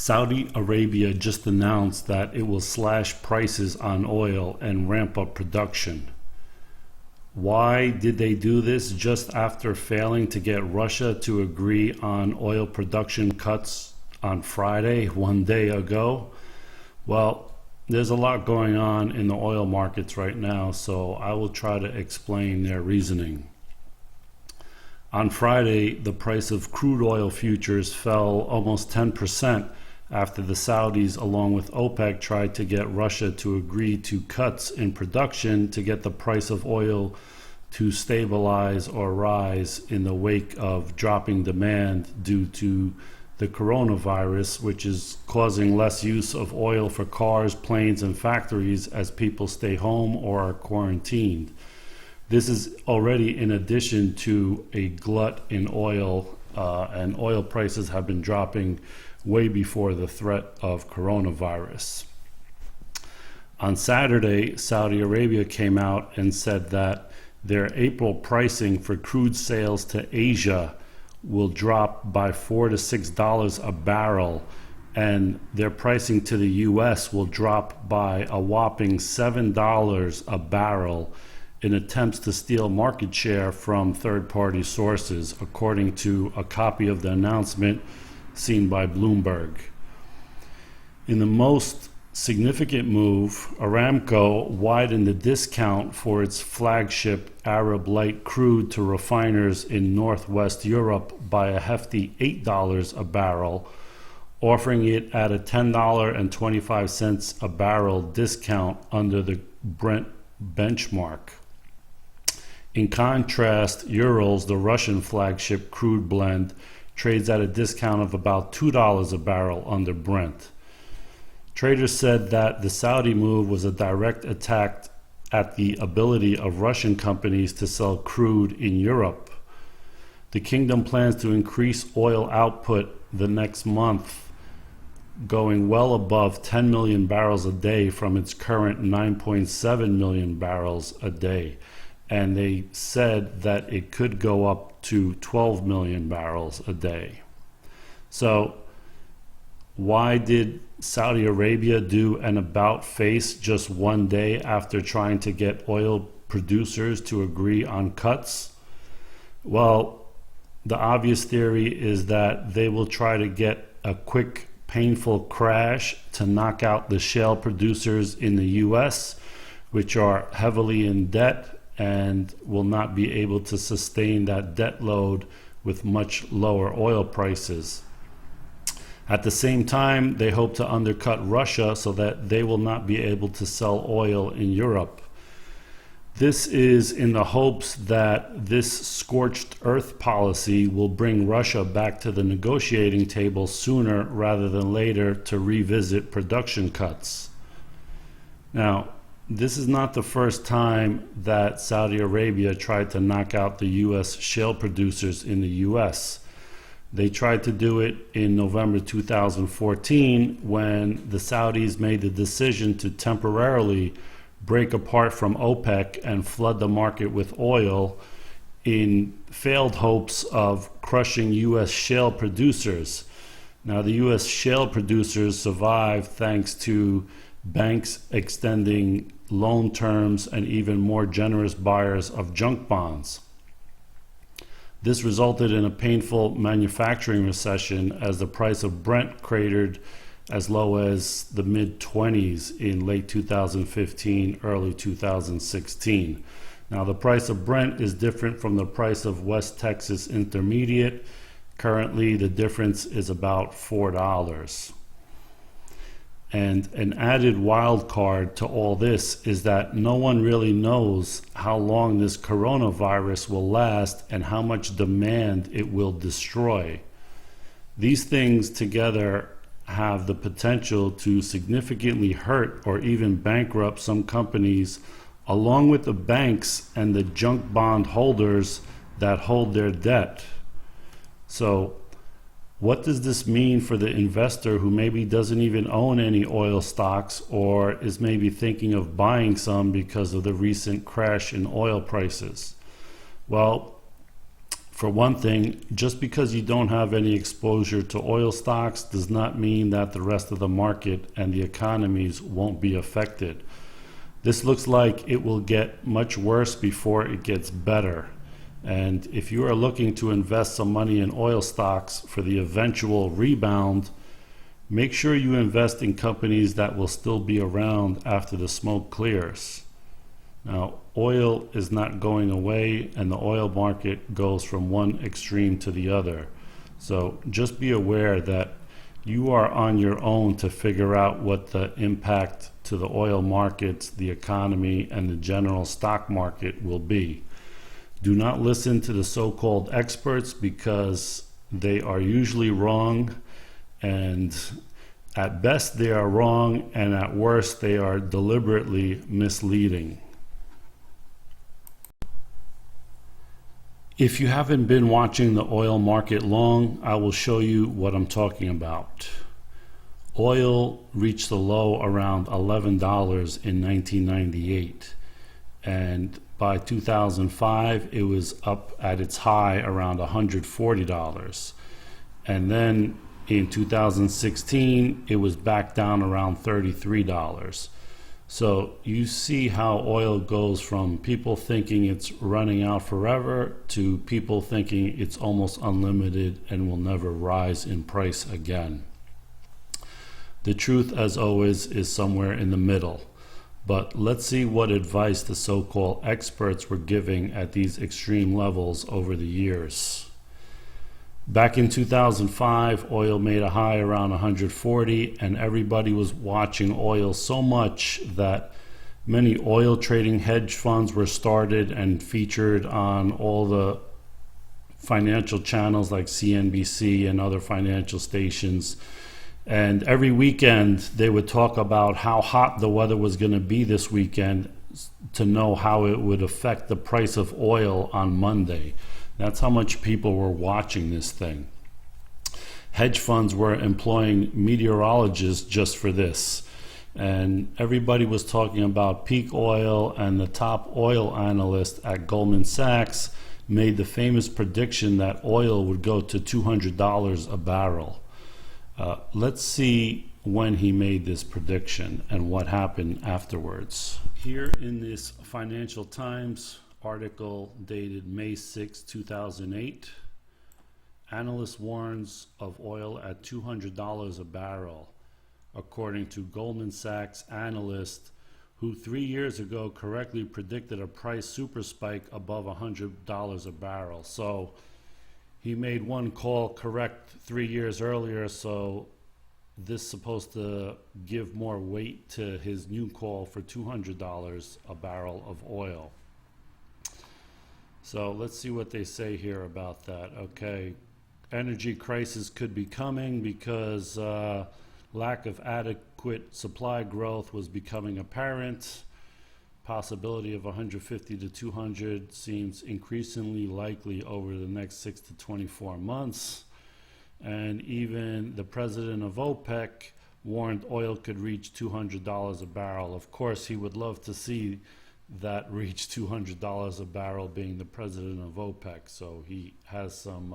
Saudi Arabia just announced that it will slash prices on oil and ramp up production. Why did they do this just after failing to get Russia to agree on oil production cuts on Friday, one day ago? Well, there's a lot going on in the oil markets right now, so I will try to explain their reasoning. On Friday, the price of crude oil futures fell almost 10% after the Saudis, along with OPEC, tried to get Russia to agree to cuts in production to get the price of oil to stabilize or rise in the wake of dropping demand due to the coronavirus, which is causing less use of oil for cars, planes, and factories as people stay home or are quarantined. This is already in addition to a glut in oil, and oil prices have been dropping way before the threat of coronavirus. On Saturday, Saudi Arabia came out and said that their April pricing for crude sales to Asia will drop by $4 to $6 a barrel, and their pricing to the US will drop by a whopping $7 a barrel in attempts to steal market share from third-party sources, according to a copy of the announcement seen by Bloomberg. In the most significant move, Aramco widened the discount for its flagship Arab Light crude to refiners in Northwest Europe by a hefty $8 a barrel, offering it at a $10.25 a barrel discount under the Brent benchmark. In contrast, Urals, the Russian flagship crude blend, trades at a discount of about $2 a barrel under Brent. Traders said that the Saudi move was a direct attack at the ability of Russian companies to sell crude in Europe. The kingdom plans to increase oil output the next month, going well above 10 million barrels a day from its current 9.7 million barrels a day. And they said that it could go up to 12 million barrels a day. So why did Saudi Arabia do an about face just one day after trying to get oil producers to agree on cuts? Well, the obvious theory is that they will try to get a quick, painful crash to knock out the shale producers in the US, which are heavily in debt and will not be able to sustain that debt load with much lower oil prices. At the same time, they hope to undercut Russia so that they will not be able to sell oil in Europe. This is in the hopes that this scorched earth policy will bring Russia back to the negotiating table sooner rather than later to revisit production cuts. Now, this is not the first time that Saudi Arabia tried to knock out the US shale producers in the US. They tried to do it in November 2014 when the Saudis made the decision to temporarily break apart from OPEC and flood the market with oil in failed hopes of crushing US shale producers. Now, the US shale producers survived thanks to banks extending loan terms and even more generous buyers of junk bonds. This resulted in a painful manufacturing recession as the price of Brent cratered as low as the mid-20s in late 2015, early 2016. Now, the price of Brent is different from the price of West Texas Intermediate. Currently, the difference is about $4. And an added wild card to all this is that no one really knows how long this coronavirus will last and how much demand it will destroy. These things together have the potential to significantly hurt or even bankrupt some companies, along with the banks and the junk bond holders that hold their debt. So, what does this mean for the investor who maybe doesn't even own any oil stocks or is maybe thinking of buying some because of the recent crash in oil prices? Well, For one thing, just because you don't have any exposure to oil stocks does not mean that the rest of the market and the economies won't be affected. This looks like it will get much worse before it gets better. And if you are looking to invest some money in oil stocks for the eventual rebound, make sure you invest in companies that will still be around after the smoke clears. Now, oil is not going away, and the oil market goes from one extreme to the other. So just be aware that you are on your own to figure out what the impact to the oil markets, the economy, and the general stock market will be. Do not listen to the so-called experts because they are usually wrong, and at best they are wrong, and at worst they are deliberately misleading. If you haven't been watching the oil market long, I will show you what I'm talking about. Oil reached the low around $11 in 1998, and by 2005 it was up at its high around $140, and then in 2016 it was back down around $33. So you see how oil goes from people thinking it's running out forever to people thinking it's almost unlimited and will never rise in price again. The truth, as always, is somewhere in the middle. But let's see what advice the so-called experts were giving at these extreme levels over the years. Back in 2005, oil made a high around 140, and everybody was watching oil so much that many oil trading hedge funds were started and featured on all the financial channels like CNBC and other financial stations. And every weekend they would talk about how hot the weather was going to be this weekend to know how it would affect the price of oil on Monday. That's how much people were watching this thing. Hedge funds were employing meteorologists just for this. And everybody was talking about peak oil, and the top oil analyst at Goldman Sachs made the famous prediction that oil would go to $200 a barrel. Let's see when he made this prediction and what happened afterwards. Here in this Financial Times article dated May 6, 2008, analyst warns of oil at $200 a barrel, according to Goldman Sachs analyst who 3 years ago correctly predicted a price super spike above $100 a barrel. So he made one call correct 3 years earlier, so this is supposed to give more weight to his new call for $200 a barrel of oil. So let's see what they say here about that. Okay, energy crisis could be coming because lack of adequate supply growth was becoming apparent. Possibility of 150 to 200 seems increasingly likely over the next 6 to 24 months. And even the president of OPEC warned oil could reach $200 a barrel. Of course, he would love to see that reach $200 a barrel, being the president of OPEC. So he has some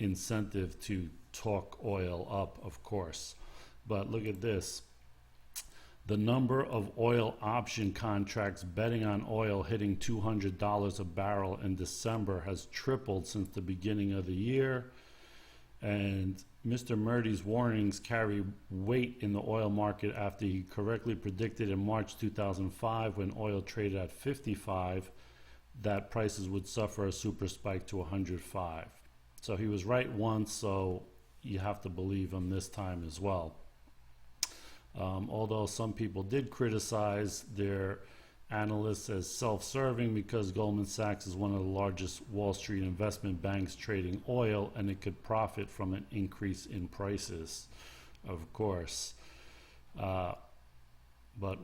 incentive to talk oil up, of course. But look at this. The number of oil option contracts betting on oil hitting $200 a barrel in December has tripled since the beginning of the year. And Mr. Murdy's warnings carry weight in the oil market after he correctly predicted in March 2005, when oil traded at 55, that prices would suffer a super spike to 105. So he was right once, so you have to believe him this time as well. Although some people did criticize their analysts as self-serving because Goldman Sachs is one of the largest Wall Street investment banks trading oil, and it could profit from an increase in prices, of course. But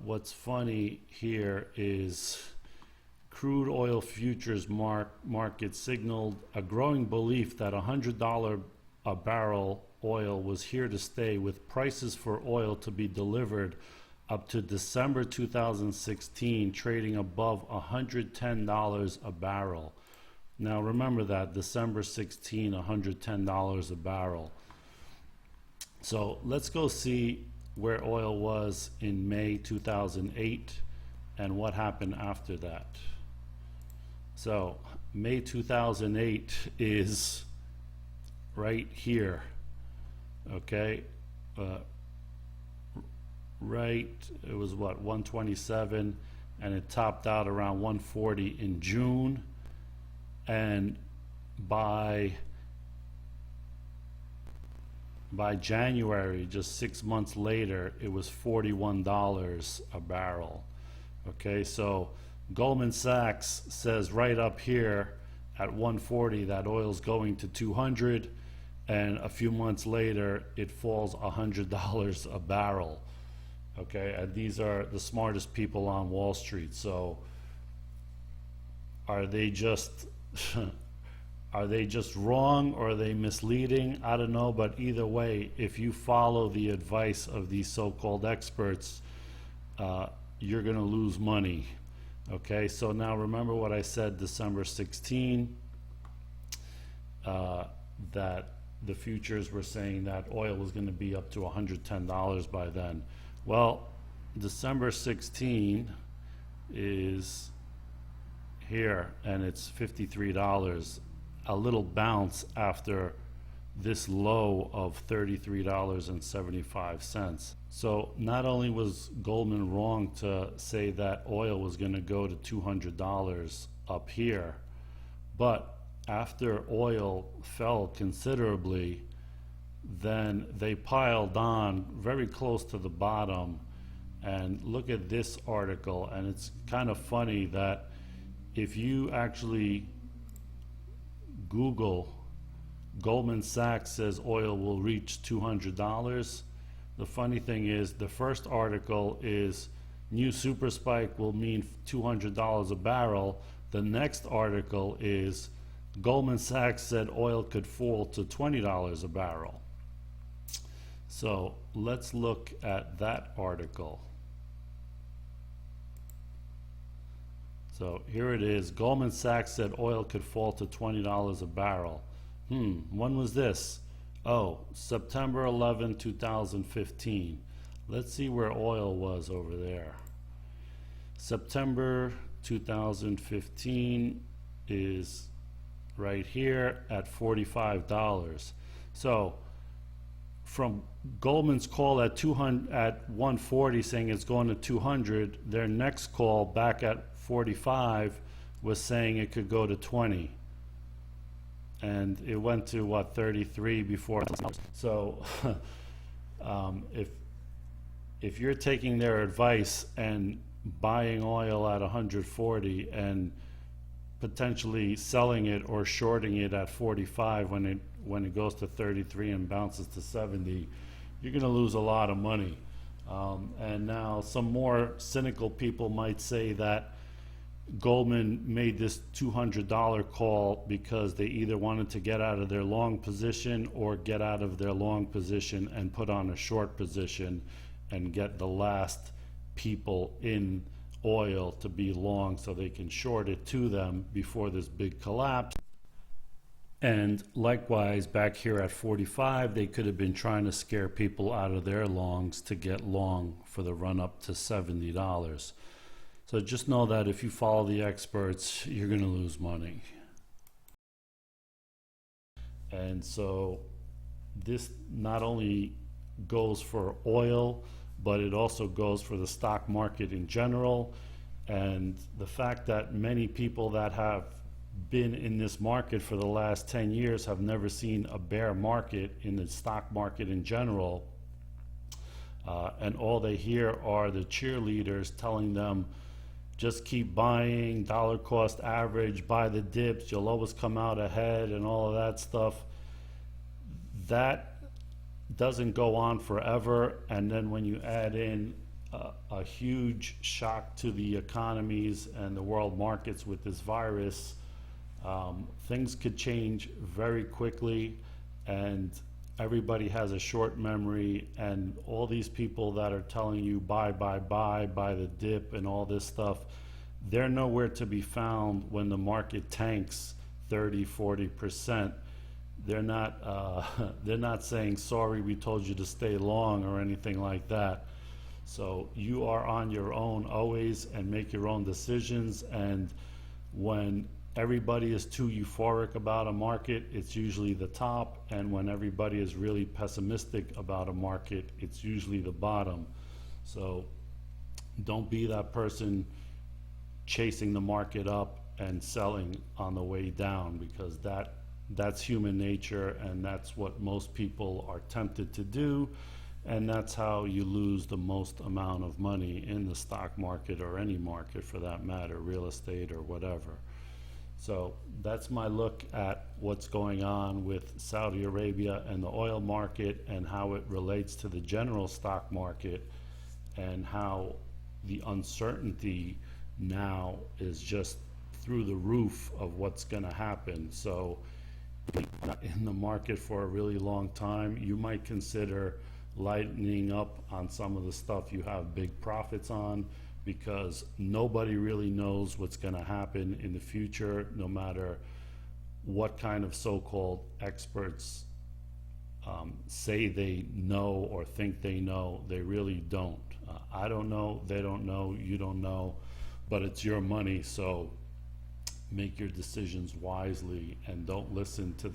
what's funny here is crude oil futures market signaled a growing belief that $100 a barrel oil was here to stay, with prices for oil to be delivered up to December 2016 trading above $110 a barrel. Now remember that December 16, $110 a barrel. So let's go see where oil was in May 2008 and what happened after that. So May 2008 is right here, okay? Right, it was what, 127, and it topped out around 140 in June, and by January, just 6 months later, it was $41 a barrel. Okay, so Goldman Sachs says right up here at 140 that oil's going to 200, and a few months later it falls $100 a barrel. Okay, and these are the smartest people on Wall Street. So are they just are they just wrong, or are they misleading? I don't know, but either way, if you follow the advice of these so-called experts, you're going to lose money. Okay, so now remember what I said December 16, that the futures were saying that oil was going to be up to $110 by then. Well, December 16 is here, and it's $53, a little bounce after this low of $33.75. So not only was Goldman wrong to say that oil was going to go to $200 up here, but after oil fell considerably, then they piled on very close to the bottom. And look at this article, and it's kind of funny that if you actually Google Goldman Sachs says oil will reach $200, the funny thing is the first article is new super spike will mean $200 a barrel. The next article is Goldman Sachs said oil could fall to $20 a barrel. So let's look at that article. So here it is. Goldman Sachs said oil could fall to $20 a barrel. When was this? Oh, September 11, 2015. Let's see where oil was over there. September 2015 is right here at $45. So from Goldman's call at 140 saying it's going to 200, their next call back at 45 was saying it could go to 20, and it went to what, 33 before. So if you're taking their advice and buying oil at 140 and potentially selling it or shorting it at 45 when it goes to 33 and bounces to 70, you're going to lose a lot of money. And now some more cynical people might say that Goldman made this $200 call because they either wanted to get out of their long position or get out of their long position and put on a short position and get the last people in oil to be long so they can short it to them before this big collapse. And likewise, back here at 45, they could have been trying to scare people out of their longs to get long for the run up to $70. So just know that if you follow the experts, you're going to lose money. And so this not only goes for oil, but it also goes for the stock market in general. And the fact that many people that have been in this market for the last 10 years have never seen a bear market in the stock market in general, and all they hear are the cheerleaders telling them just keep buying, dollar cost average, buy the dips, you'll always come out ahead, and all of that stuff. That doesn't go on forever. And then when you add in a huge shock to the economies and the world markets with this virus, things could change very quickly, and everybody has a short memory. And all these people that are telling you buy the dip and all this stuff, they're nowhere to be found when the market tanks 30-40%, they're not saying sorry, we told you to stay long or anything like that. So you are on your own always, and make your own decisions. And when everybody is too euphoric about a market, it's usually the top, and when everybody is really pessimistic about a market, it's usually the bottom. So don't be that person chasing the market up and selling on the way down, because that's human nature, and that's what most people are tempted to do, and that's how you lose the most amount of money in the stock market, or any market for that matter, real estate or whatever. So that's my look at what's going on with Saudi Arabia and the oil market, and how it relates to the general stock market, and how the uncertainty now is just through the roof of what's going to happen. So in the market for a really long time, you might consider lightening up on some of the stuff you have big profits on, because nobody really knows what's going to happen in the future, no matter what kind of so-called experts say they know or think they know. They really don't. I don't know, they don't know, you don't know, but it's your money, so make your decisions wisely, and don't listen to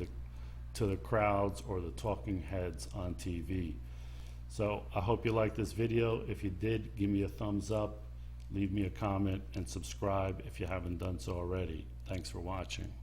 the crowds or the talking heads on TV. So I hope you liked this video. If you did, give me a thumbs up, leave me a comment, and subscribe if you haven't done so already. Thanks for watching.